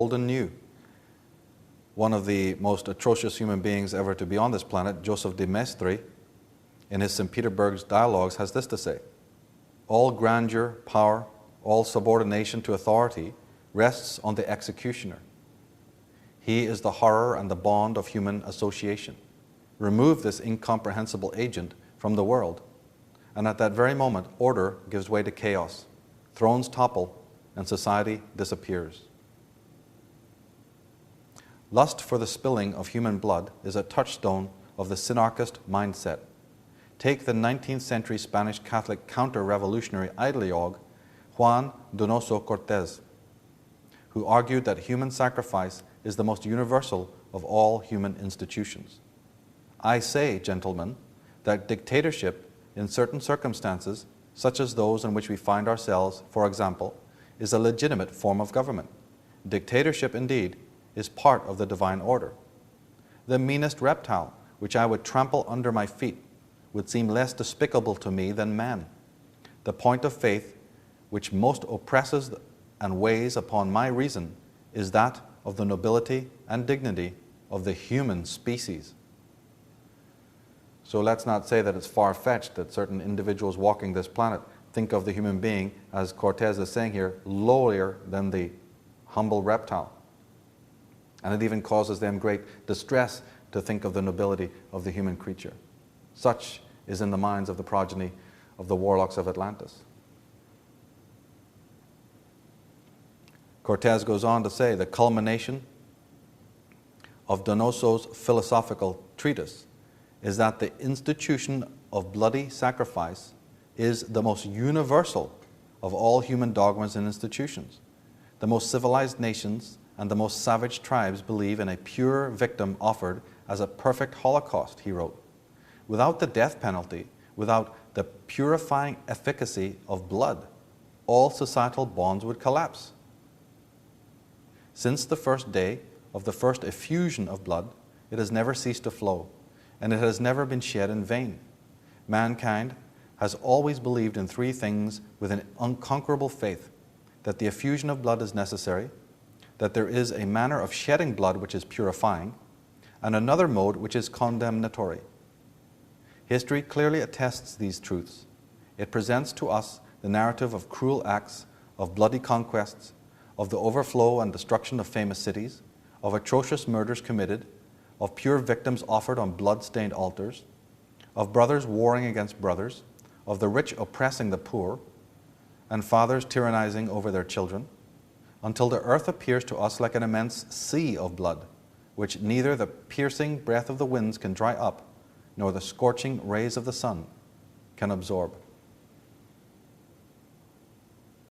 old and new. One of the most atrocious human beings ever to be on this planet, Joseph de Maistre, in his St. Petersburg's dialogues, has this to say: all grandeur, power, all subordination to authority rests on the executioner. He is the horror and the bond of human association. Remove this incomprehensible agent from the world, and at that very moment, order gives way to chaos, thrones topple, and society disappears. Lust for the spilling of human blood is a touchstone of the synarchist mindset. Take the 19th century Spanish Catholic counter-revolutionary ideologue Juan Donoso Cortés, who argued that human sacrifice is the most universal of all human institutions. I say, gentlemen, that dictatorship in certain circumstances, such as those in which we find ourselves, for example, is a legitimate form of government. Dictatorship, indeed, is part of the divine order. The meanest reptile, which I would trample under my feet, would seem less despicable to me than man. The point of faith which most oppresses and weighs upon my reason is that of the nobility and dignity of the human species. So let's not say that it's far-fetched that certain individuals walking this planet think of the human being, as Cortés is saying here, lowlier than the humble reptile. And it even causes them great distress to think of the nobility of the human creature. Such is in the minds of the progeny of the warlocks of Atlantis. Cortés goes on to say the culmination of Donoso's philosophical treatise is that the institution of bloody sacrifice is the most universal of all human dogmas and institutions. The most civilized nations and the most savage tribes believe in a pure victim offered as a perfect holocaust, he wrote. Without the death penalty, without the purifying efficacy of blood, all societal bonds would collapse. Since the first day of the first effusion of blood, it has never ceased to flow, and it has never been shed in vain. Mankind has always believed in three things with an unconquerable faith: that the effusion of blood is necessary, that there is a manner of shedding blood which is purifying, and another mode which is condemnatory. History clearly attests these truths. It presents to us the narrative of cruel acts, of bloody conquests, of the overflow and destruction of famous cities, of atrocious murders committed, of pure victims offered on blood-stained altars, of brothers warring against brothers, of the rich oppressing the poor, and fathers tyrannizing over their children, until the earth appears to us like an immense sea of blood, which neither the piercing breath of the winds can dry up, nor the scorching rays of the sun can absorb.